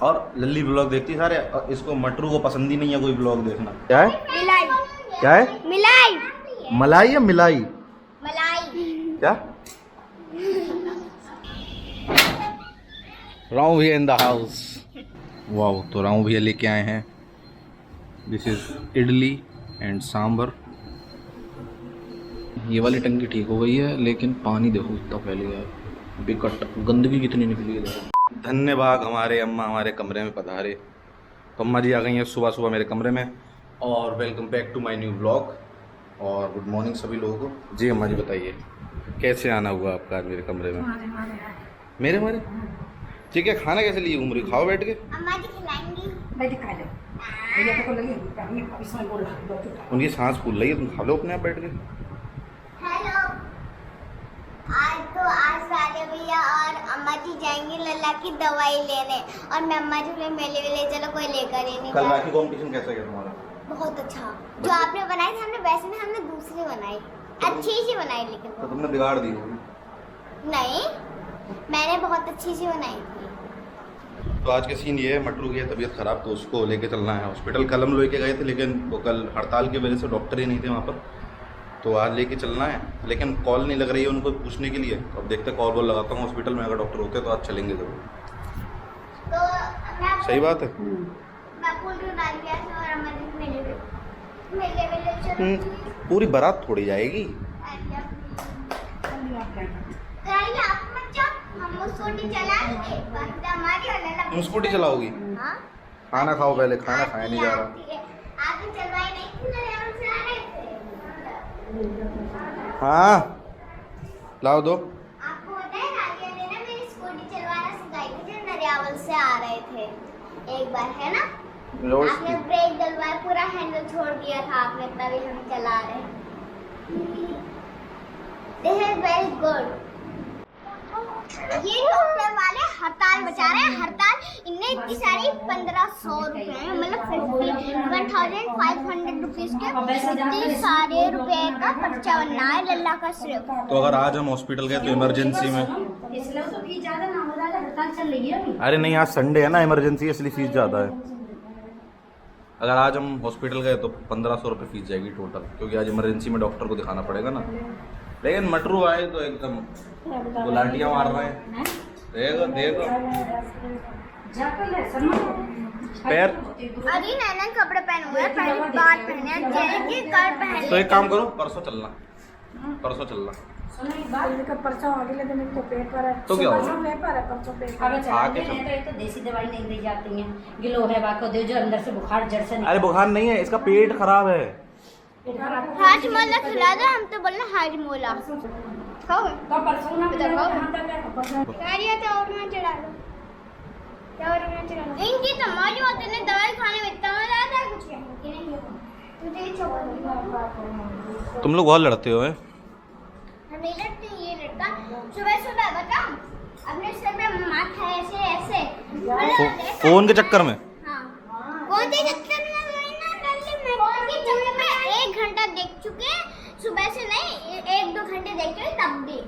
और लल्ली ब्लॉग देखती सारे, और इसको मटरू को पसंद ही नहीं है कोई ब्लॉग देखना। क्या है? मिलाई। क्या है? मिलाई। मलाई या मिलाई? मलाई। क्या? राव भैया इन द हाउस। वाह, तो राव भैया लेके आए हैं, this is idli and sambar. ये वाली टंकी ठीक हो गई है, लेकिन पानी देखो इतना फैल गया है, बिकट गंदगी कितनी निकली है। धन्यवाद हमारे अम्मा हमारे कमरे में पधारे। तो अम्मा जी आ गई हैं सुबह सुबह मेरे कमरे में। और welcome back to my new blog, और गुड मॉर्निंग सभी लोगों को। जी अम्मा जी बताइए, कैसे आना हुआ आपका आज मेरे कमरे में? मेरे हमारे ठीक है। खाना कैसे लिए घूम रही? खाओ बैठ के। अम्मा जी खिलाएंगी। उनकी सांस फूल रही है, तुम खा लो अपने आप बैठ के। हेलो, आज राजा भैया और अम्मा जी जाएंगे लल्ला की दवाई लेने, और मैं अम्मा जी को मेले ले चलो, कोई लेकर ही नहीं कल गया। राखी कॉम्पिटिशन कैसा गया तुम्हारा? बहुत अच्छा। जो आपने बनाई थी हमने वैसे नहीं, हमने दूसरी बनाई, अच्छी सी बनाई। लेकिन तो तुमने बिगाड़ दी होगी। नहीं, मैंने बहुत अच्छी सी बनाई थी। तो आज के सीन ये है, मटरू की है तबीयत खराब, तो उसको लेके चलना है हॉस्पिटल। कल हम लेके गए थे, लेकिन वो कल हड़ताल की वजह से डॉक्टर ही नहीं थे वहाँ पर, तो आज लेके चलना है। लेकिन कॉल नहीं लग रही है उनको पूछने के लिए, तो अब देखते कॉल वॉल लगाता हूँ हॉस्पिटल में, अगर डॉक्टर होते तो आज चलेंगे जरूर। तो सही बात है। मैं फूल डाल गया था और अम्मा जी मेले ले चलो। पूरी बारात थोड़ी जाएगी। आप मत जाओ, हम स्कूटी चलाएंगे, बस हमारी वाला। तुम स्कूटी चलाओगी? हाँ। खाना खाओ पहले, खाना खाया नहीं जा रहा। आपने चलवाई नहीं थी ना, हम से आ रहे थे। हाँ लाओ दो। आपको पता है नादिया ने ना मेरी स्कूटी चलवाना सिखाई थी जब नरियावल से आ रहे थे एक बार, है ना? आपने ब्रेक डलवाया, पूरा हैंडल छोड़ दिया था आपने, तभी हम चला रहे। This is very good. ये डॉक्टर वाले हड़ताल बचा रहे हैं, हड़ताल। इनने इतनी सारी 1500 रुपए, मतलब 1500 रुपीज के इतने सारे रुपए का पर्चा बनना है लल्ला का सिर्फ। तो अगर आज हम हॉस्पिटल गए तो इमरजेंसी में, अरे नहीं आज संडे है ना, इमरजेंसी है इसलिए फीस ज़्यादा है। अगर आज हम हॉस्पिटल गए तो 1500 रुपये फीस जाएगी टोटल, क्योंकि आज इमरजेंसी में डॉक्टर को दिखाना पड़ेगा ना। लेकिन मटरू आए तो एकदम गुलाटियाँ मार रहे हैं। देखो देखो पैर। अरे नैना कपड़े पहने हुए हैं, पहले बाल पहने हैं, जैसे कल पहने। तो एक काम करो, परसों चलना, परसों चलना। तो क्या होगा? आके तो देसी दवाई नहीं दी जाती है, गिलो है बाको दे जो अंदर से बुखार जड़ से। अरे बुखार नहीं है, इसका पेट खराब है। हाजमोला खिला दो, हम तो बोलना हाजमोला खाओ। और ना चढ़ा लो, और ना चढ़ा लो। इनकी तो मौज होती है, दवाई खाने में इतना मजा आता है, कुछ कहने की नहीं। तुझे छोड़, तुम लोग बहुत लड़ते हो हैं। हम नहीं लड़ते, ये लड़का सुबह सुबह बताओ अपने सर पे माथा ऐसे ऐसे फोन के चक्कर में। हाँ, फोन के चक्कर में फोन के चक्कर में 1 घंटा देख चुके, सुबह से नहीं 1-2 घंटे देख चुके, तब भी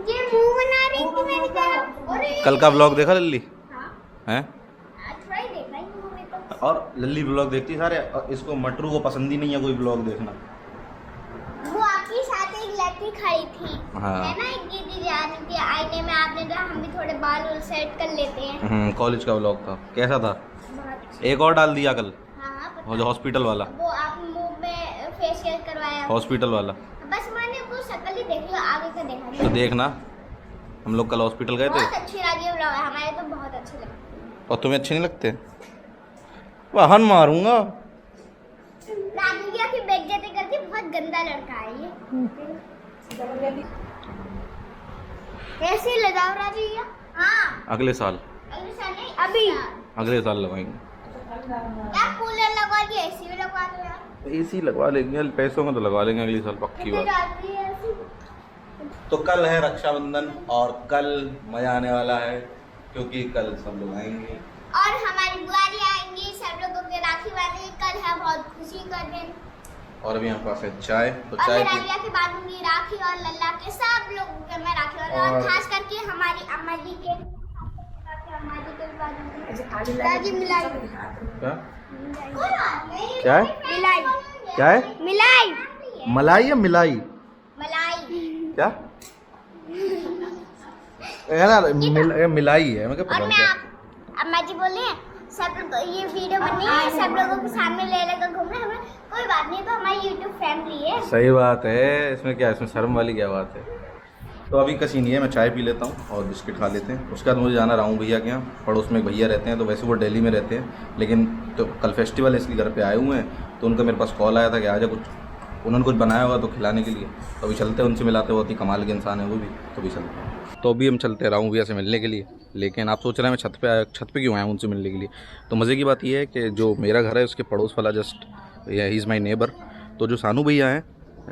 ये मुंह बना रही थी मेरी तरफ। कल का ब्लॉग देखा लल्ली? हाँ, हैं? थोड़ा ही देखा ही मूवी तो। और लल्ली ब्लॉग देखती सारे, और इसको मटरू को पसंद ही नहीं है कोई ब्लॉग देखना। वो आपके साथ एक लड़की खड़ी थी, हाँ। है ना? एक दीदी जा रही थी आईने में, आपने कहा हम भी थोड़े बाल सेट कर लेते हैं। कॉलेज का ब्लॉग था, कैसा था? एक और डाल दिया कल, हाँ, वो जो हॉस्पिटल वाला, वो आप मुंह में फेशियल करवाया, हॉस्पिटल वाला। बस मैंने वो शक्ल ही देख लो, आगे का देखा नहीं। तो देखना, हम लोग कल हॉस्पिटल गए थे। बहुत अच्छी लगी ब्लॉग, हमारे तो बहुत अच्छे लगे। और तुम्हें अच्छे नहीं लगते? वाहन मारूंगा। राधिका की बेइज्जती करके, बहुत गंदा लड़का है ये। कैसे लगाओ राधिका? हाँ, अगले साल, अगले साल नहीं, अभी अगले साल लगाएंगे। क्या कूलर लगवा के एसी भी लगवा दो यार। एसी लगवा लेंगे, पैसों में तो लगवा लेंगे अगले साल, पक्की कितनी बात। डालती है ऐसी? तो कल है रक्षाबंधन, और कल मजा आने वाला है, क्योंकि कल सब लोग आएंगे और हमारी बुआरी आएंगी, सब लोगों के राखी बांधेंगे। कल है बहुत खुशी का दिन। और अभी यहाँ पास है चाय, तो और चाय मैं पी। राधिका के बांधूंगी राखी, और लल्ला के सब लोगों के मैं राखी, और खास करके हमारी अम्मा जी के दादी मिलाई। क्या क्या है मिलाई। क्या है मिलाई। मलाई या मिलाई मलाई। क्या यार मिलाई है मैं क्या पता और नहीं मैं क्या अम्मा जी बोले सब लोग ये वीडियो बनी है, सब लोगों के सामने ले लेकर घूम रहे हैं, हमें कोई बात नहीं, तो हमारी यूट्यूब फैमिली है। सही बात है, इसमें क्या, इसमें शर्म वाली क्या बात है। तो अभी का सीन ये है, मैं चाय पी लेता हूँ और बिस्किट खा लेते हैं। उसके बाद मुझे जाना राहू भैया के यहाँ, पड़ोस में एक भैया रहते हैं, तो वैसे वो दिल्ली में रहते हैं, लेकिन तो कल फेस्टिवल है इसलिए घर पे आए हुए हैं। तो उनका मेरे पास कॉल आया था कि आजा, कुछ उन्होंने कुछ बनाया होगा तो खिलाने के लिए। तो अभी चलते हैं उनसे मिलाते, बहुत ही कमाल के इंसान है वो भी। तो अभी चलते हैं। तो अभी हम चलते हैं राहू भैया से मिलने के लिए। लेकिन आप सोच रहे हैं मैं छत पे क्यों आया हूँ उनसे मिलने के लिए। तो मज़े की बात यह है कि जो मेरा घर है उसके पड़ोस वाला just he is my neighbour. तो जो सानू भैया हैं,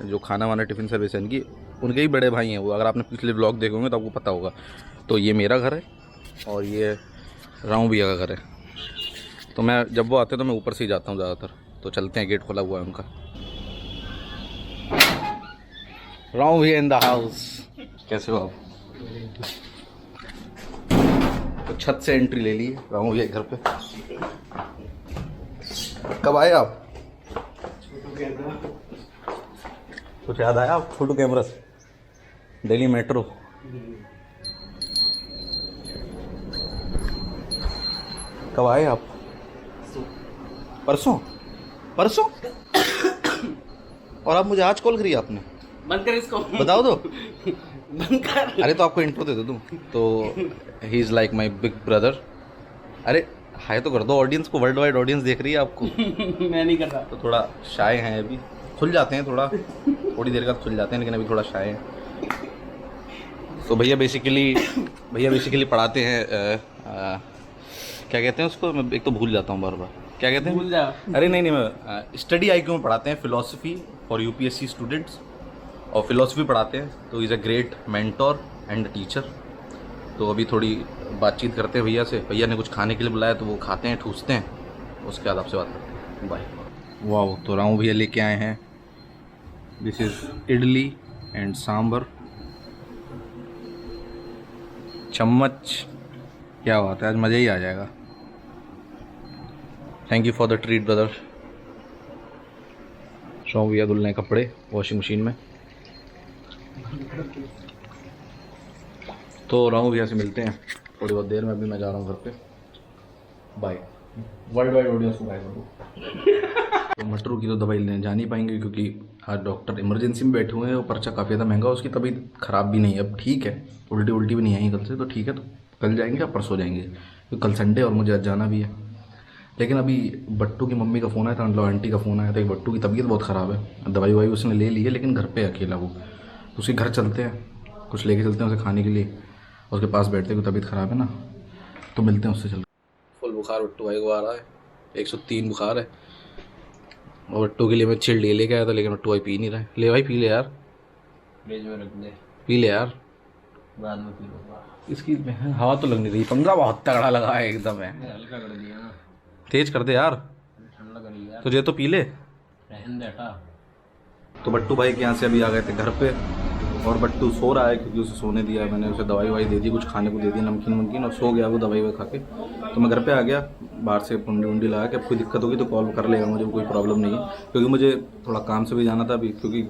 जो खाना वाना टिफ़िन सर्विस है इनकी, उनके ही बड़े भाई हैं वो। अगर आपने पिछले व्लॉग देखे होंगे तो आपको पता होगा। तो ये मेरा घर है और ये राहू भैया का घर है। तो मैं जब वो आते हैं तो मैं ऊपर से ही जाता हूँ ज़्यादातर। तो चलते हैं, गेट खोला हुआ है उनका। राहू भैया इन द हाउस। कैसे हो आप? तो छत से एंट्री ले ली राहू भैया घर पे। कब आए आप? कुछ याद आया आप? फोटो कैमरा से दिल्ली मेट्रो। कब आए आप? परसों। परसों और आप मुझे आज कॉल करी आपने? बंद कर इसको, बताओ तो। बंद कर। अरे तो आपको इंट्रो दे दो तुम तो। He is like my big brother. अरे हाय तो कर दो ऑडियंस को, वर्ल्ड वाइड ऑडियंस देख रही है आपको। मैं नहीं कर रहा। तो थोड़ा शाय हैं अभी, खुल जाते हैं थोड़ी देर बाद खुल जाते हैं, लेकिन अभी थोड़ा शाय हैं। तो भैया बेसिकली पढ़ाते हैं क्या कहते हैं उसको, मैं एक तो भूल जाता हूँ बार बार, क्या कहते हैं? भूल जा। अरे नहीं मैं स्टडी IQ में पढ़ाते हैं, फ़िलॉसफी फॉर UPSC स्टूडेंट्स, और फ़िलॉसफी पढ़ाते हैं। तो is a great mentor and teacher. तो अभी थोड़ी बातचीत करते हैं भैया से। भैया ने कुछ खाने के लिए बुलाया तो वो खाते हैं, ठूसते हैं, उसके बाद आपसे बात करते हैं। बाय। वाह, तो राहू भैया लेके आए हैं, this is idli and sambar, चम्मच। क्या बात है, आज मज़ा ही आ जाएगा। Thank you for the treat brother. Rahu भैया धुल रहे हैं कपड़े वॉशिंग मशीन में। तो राहू भैया से मिलते हैं थोड़ी बहुत देर में। अभी मैं जा रहा हूँ घर पे। बाय। वर्ल्ड वाइड ऑडियंस को बाय करो। तो मटरू की तो दवाई लेने जा नहीं पाएंगे क्योंकि आज डॉक्टर इमरजेंसी में बैठे हुए हैं। वो पर्चा काफ़ी ज़्यादा महंगा, उसकी तबीयत ख़राब भी नहीं है, अब ठीक है। उल्टी भी नहीं आई कल से, तो ठीक है। तो कल जाएंगे या परसों जाएंगे, क्योंकि कल संडे और मुझे आज जाना भी है। लेकिन अभी बट्टू की मम्मी का फ़ोन आया था, मतलब आंटी का फ़ोन आया था कि बट्टू की तबीयत बहुत ख़राब है। दवाई ववाई उसने ले ली है, लेकिन घर पे अकेला वो। तो उसके घर चलते हैं, कुछ लेके चलते हैं उसे खाने के लिए। उसके पास बैठते हैं, तबीयत ख़राब है ना, तो मिलते हैं उससे चल। फुल बुखार बट्टू भाई को आ रहा है, 103 बुखार है। और बट्टू के लिए मैं चिल्ड लेके आया था, लेकिन बट्टू भाई पी नहीं रहा है। ले भाई पी ले यार, फ्रिज में रख दे, पी ले यार, बाद में पी लूंगा। इसकी हवा तो लग नहीं रही, पंगा बहुत तगड़ा लगा है एकदम है। हल्का कर दिया ना, तेज कर दे यार, ठंडा कर लिया। तुझे तो पी ले। रहन दे हटा। तो बट्टू भाई के यहाँ से अभी आ गए थे घर पे, और बट्टू सो रहा है क्योंकि उसे सोने दिया। मैंने उसे दवाई ववाई दे दी, कुछ खाने को दे दी, नमकीन, और सो गया वो दवाई ववाई खा के। तो मैं घर पे आ गया, बाहर से पुंडी लगा के। अब कोई दिक्कत होगी तो कॉल कर लेगा मुझे, कोई प्रॉब्लम नहीं है, क्योंकि मुझे थोड़ा काम से भी जाना था अभी, क्योंकि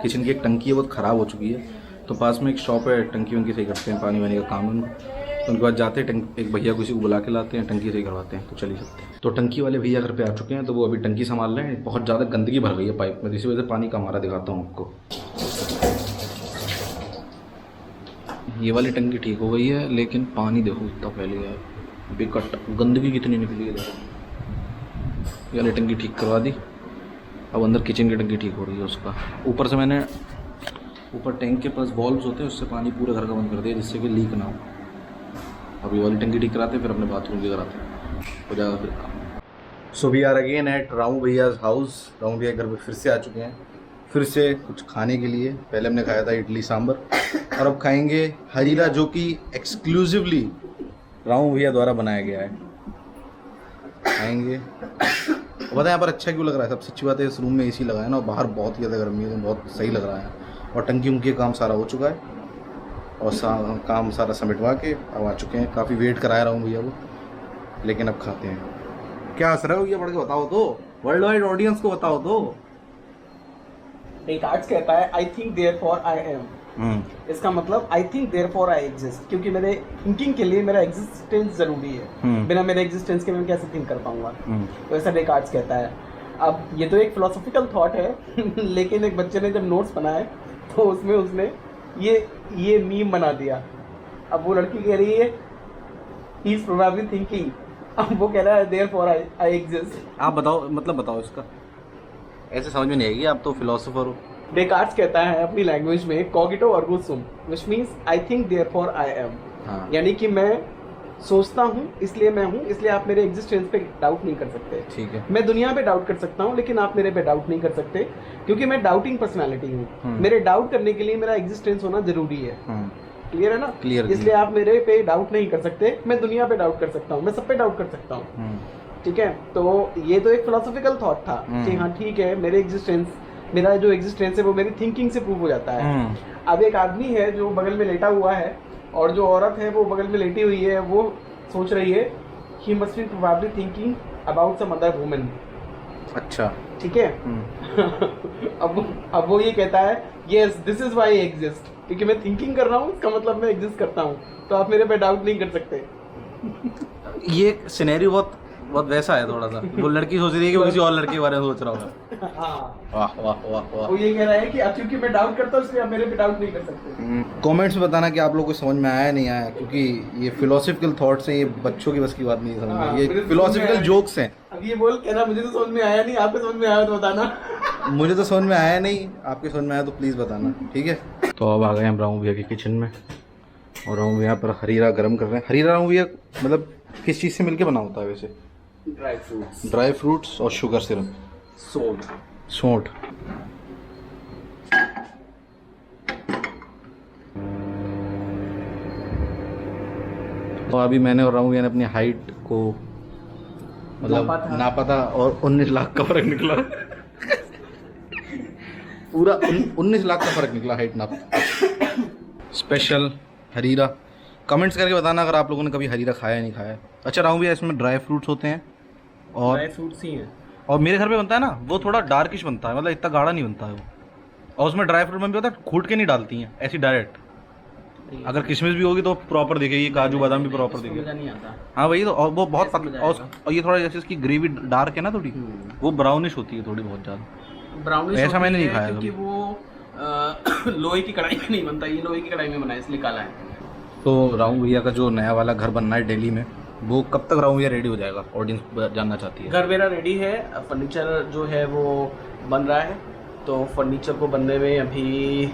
किचन की एक टंकी है बहुत ख़राब हो चुकी है। तो पास में एक शॉप है, टंकी वंकी सही करते हैं, पानी वानी का काम है उनका। तो उनके बाद जाते हैं, एक भैया किसी को बुला के लाते हैं, टंकी सही करवाते हैं, तो चल ही सकते हैं। तो टंकी वाले भैया घर पे आ चुके हैं, तो वो अभी टंकी संभाल रहे हैं। बहुत ज़्यादा गंदगी भर गई है पाइप में, इसी वजह से पानी कम आ रहा, दिखाता हूँ आपको। ये वाली टंकी ठीक हो गई है, लेकिन पानी देखो इतना फैल गया है, बेकट गंदगी कितनी निकली है देखो। ये वाली टंकी ठीक करवा दी, अब अंदर किचन की टंकी ठीक हो रही है उसका। ऊपर से मैंने ऊपर टैंक के पास वॉल्व्स होते हैं, उससे पानी पूरे घर का बंद कर दिया, जिससे कि लीक ना हो। अब ये वाली टंकी ठीक कराते हैं, फिर अपने बाथरूम की कराते हैं, हो जाएगा फिर काम। So we are again at Rahu भैयाज हाउस। राहू भैया घर पे फिर से आ चुके हैं, फिर से कुछ खाने के लिए। पहले हमने खाया था इडली सांभर, और अब खाएंगे हरीरा, जो कि एक्सक्लूसिवली राहू भैया द्वारा बनाया गया है। खाएंगे। पता है यहाँ पर अच्छा क्यों लग रहा है? सबसे अच्छी बात है इस रूम में AC लगा है ना, और बाहर बहुत ही ज़्यादा गर्मी है, तो बहुत सही लग रहा है। और टंकी उनकी काम सारा हो चुका है, और काम सारा समेटवा के अब आ चुके हैं। काफ़ी वेट कराया राहू भैया को, लेकिन अब खाते हैं। क्या हंस रहे हो, ये पढ़ के बताओ तो, वर्ल्ड वाइड ऑडियंस को बताओ तो। डेकार्ड्स कहता है आई थिंक देयरफॉर आई एम। इसका मतलब आई थिंक देयरफॉर आई एग्जिस्ट, क्योंकि मेरे थिंकिंग के लिए मेरा एग्जिस्टेंस जरूरी है। बिना मेरे एग्जिस्टेंस के मैं कैसे थिंक कर पाऊंगा। तो ऐसा डेकार्ड्स कहता है। अब ये तो एक फिलोसॉफिकल थॉट है लेकिन एक बच्चे ने जब नोट्स बनाए तो उसमें उसने ये मीम बना दिया। अब वो लड़की कह रही है ही इज प्रोबेबली थिंकिंग, अब वो कह रहा है देयरफॉर आई एग्जिस्ट। आप बताओ, मतलब बताओ इसका, ऐसे समझ में नहीं आएगी, आप तो फिलोसोफर हो। डेकार्ड्स कहता है अपनी लैंग्वेज में cogito ergo sum, which means I think therefore I am. हाँ। यानी कि मैं सोचता हूँ इसलिए मैं हूँ, इसलिए आप मेरे एग्जिस्टेंस पे डाउट नहीं कर सकते। ठीक है। मैं दुनिया पे डाउट कर सकता हूँ लेकिन आप मेरे पे डाउट नहीं कर सकते, क्योंकि मैं डाउटिंग पर्सनालिटी हूँ। मेरे डाउट करने के लिए मेरा एग्जिस्टेंस होना जरूरी है। क्लियर है ना? क्लियर। इसलिए आप मेरे पे डाउट नहीं कर सकते, मैं दुनिया पे डाउट कर सकता हूँ, मैं सब पे डाउट कर सकता हूँ। ठीक है, तो ये तो एक फिलोसॉफिकल थॉट था कि हाँ ठीक है, मेरा जो एग्जिस्टेंस है वो मेरी थिंकिंग से प्रूव हो जाता है। अब एक आदमी है जो बगल में लेटा हुआ है और जो औरत है वो बगल में लेटी हुई है, वो सोच रही है he must be probably thinking about some other woman. अच्छा, ठीक है। अब वो ये कहता है yes this is why I exist, क्योंकि मैं थिंकिंग कर रहा हूँ, इसका मतलब मैं एग्जिस्ट करता हूँ, तो आप मेरे पे डाउट नहीं कर सकते। ये सिनेरियो बहुत वैसा है थोड़ा सा। वो लड़की सोच रही है कि वो किसी और लड़के के बारे में सोच रहा होगा। हाँ, वाह वाह वाह वाह। वो ये कह रहा है कि अब क्योंकि मैं डाउट करता हूँ इसलिए आप मेरे पे डाउट नहीं कर सकते। कमेंट्स में बताना कि आप लोगों को समझ में आया नहीं आया, क्योंकि ये फिलोसॉफिकल थॉट्स हैं, ये बच्चों की बस की बात नहीं समझ हाँ, में, ये मुझे तो फिलोसॉफिकल समझ में जोक्स हैं। अब ये बोल कह रहा मुझे तो समझ में आया नहीं, आपको समझ में आया तो बताना। मुझे तो समझ में आया नहीं, आपके समझ में आया तो प्लीज़ बताना, ठीक है। तो अब आ गए हम रामू भैया के किचन में और रामू भैया पर हरीरा गर्म कर रहे हैं। हरीरा रामू भैया मतलब किस चीज़ से मिलके बना होता है वैसे? ड्राई फ्रूट्स और शुगर सिरप, सौंठ। तो अभी मैंने और रामू भैया ने अपनी हाइट को मतलब नापा था और 19 लाख का फर्क निकला। पूरा 19 लाख का फर्क निकला हाइट नाप। स्पेशल हरीरा। कमेंट्स करके बताना अगर आप लोगों ने कभी हरीरा खाया या नहीं खाया। अच्छा रामू भैया, इसमें ड्राई फ्रूट्स होते हैं और ड्राई फ्रूट्स ही हैं। और मेरे घर पे बनता है ना वो थोड़ा डार्किश बनता है, मतलब इतना गाढ़ा नहीं बनता है वो। और उसमें ड्राई फ्रूट में भी होता है, कूट के नहीं डालती हैं, ऐसी डायरेक्ट। अगर किशमिश भी होगी तो प्रॉपर दिखेगी, काजू बादाम भी प्रॉपर दिखेगा। नहीं आता। हाँ वही तो। और वो बहुत पतला, और ये थोड़ा जैसे इसकी ग्रेवी डार्क है ना थोड़ी, वो ब्राउनिश होती है थोड़ी बहुत ज़्यादा। ब्राउनिश ऐसा मैंने नहीं खाया क्योंकि वो लोहे की कढ़ाई में नहीं बनता, ये लोहे की कढ़ाई में बना है इसलिए काला है। तो रामू भैया का जो नया वाला घर बनना है दिल्ली में, वो कब तक रामू भैया रेडी हो जाएगा? ऑडियंस जानना चाहती है। घर मेरा रेडी है, फर्नीचर जो है वो बन रहा है, तो फर्नीचर को बनने में अभी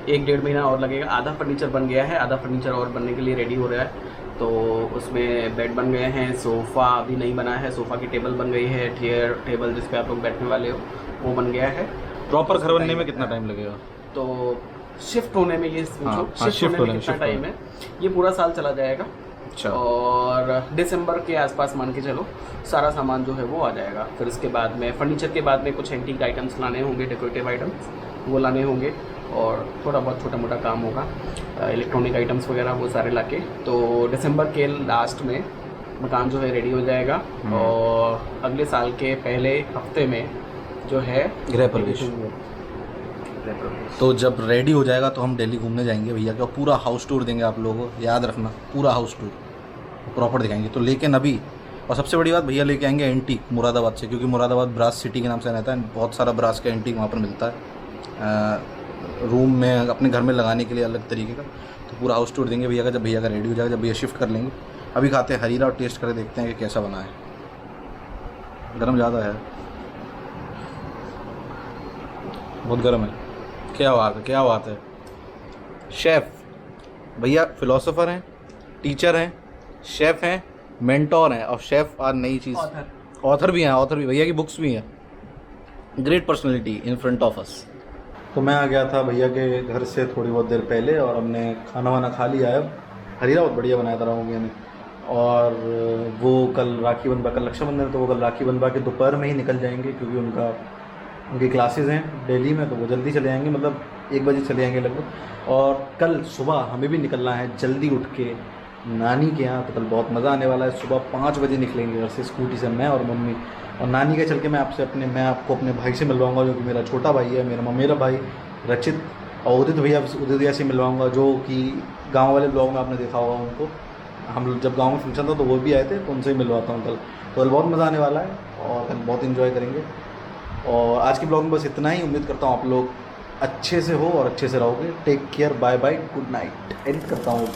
1-1.5 महीना और लगेगा। आधा फर्नीचर बन गया है, आधा फर्नीचर और बनने के लिए रेडी हो रहा है। तो उसमें बेड बन गए हैं, सोफ़ा अभी नहीं बना है, सोफ़ा की टेबल बन गई है, चेयर टेबल जिस पे आप लोग बैठने वाले हो वो बन गया है। प्रॉपर घर बनने में कितना टाइम लगेगा? तो शिफ्ट होने में ये हाँ, शिफ्ट होने में कितना टाइम है, ये पूरा साल चला जाएगा। अच्छा। और दिसंबर के आसपास मान के चलो सारा सामान जो है वो आ जाएगा। फिर उसके बाद में फर्नीचर के बाद में कुछ एंटीक आइटम्स लाने होंगे, डेकोरेटिव आइटम्स वो लाने होंगे, और थोड़ा बहुत छोटा मोटा काम होगा, इलेक्ट्रॉनिक आइटम्स वगैरह वो सारे लाके। तो दिसंबर के लास्ट में मकान जो है रेडी हो जाएगा और अगले साल के पहले हफ्ते में जो है गृह प्रवेश। तो जब रेडी हो जाएगा तो हम दिल्ली घूमने जाएंगे भैया का, पूरा हाउस टूर देंगे आप लोगों को, याद रखना पूरा हाउस टूर प्रॉपर दिखाएंगे। तो लेकिन अभी, और सबसे बड़ी बात भैया लेके आएंगे एंटीक मुरादाबाद से, क्योंकि मुरादाबाद ब्रास सिटी के नाम से रहता है, बहुत सारा ब्रास का एंटीक वहाँ पर मिलता है रूम में अपने घर में लगाने के लिए अलग तरीके का। तो पूरा हाउस टूर देंगे भैया का जब भैया का रेडी हो जाएगा, जब भैया शिफ्ट कर लेंगे। अभी खाते हैं हरीरा और टेस्ट करके देखते हैं कि कैसा बना है। गर्म ज़्यादा है, बहुत गर्म है। क्या बात है, क्या बात है। शेफ़ भैया फिलोसोफर हैं, टीचर हैं, शेफ़ हैं, मेंटोर हैं, और शेफ़ और नई चीज़ ऑथर भी हैं। ऑथर भी, भैया की बुक्स भी हैं। Great personality in front of us. तो मैं आ गया था भैया के घर से थोड़ी बहुत देर पहले और हमने खाना वाना खा लिया है। हरीरा बहुत बढ़िया बनाया था रामू भैया ने। और वो कल राखी बंधवा, कल रक्षाबंधन, तो वो कल राखी बंधवा के दोपहर में ही निकल जाएंगे, क्योंकि उनकी क्लासेस हैं दिल्ली में, तो वो जल्दी चले जाएंगे, मतलब 1 बजे चले जाएंगे लगभग। और कल सुबह हमें भी निकलना है जल्दी उठ के नानी के यहाँ। तो कल बहुत मज़ा आने वाला है। सुबह 5 बजे निकलेंगे घर से स्कूटी से, मैं और मम्मी। और नानी के चल के मैं आपको अपने भाई से मिलवाऊंगा, जो कि मेरा छोटा भाई है, मेरा भाई रचित, और उदित भैया से मिलवाऊंगा, जो कि गांव वाले ब्लॉग में आपने देखा होगा उनको। हम लोग जब गांव में फंक्शन था तो वो भी आए थे, तो उनसे ही मिलवाता हूँ कल। तो कल बहुत मज़ा आने वाला है और कल बहुत इन्जॉय करेंगे। और आज के ब्लॉग में बस इतना ही। उम्मीद करता हूँ आप लोग अच्छे से हो और अच्छे से रहोगे। Take care, bye bye, good night. Edit करता हूँ।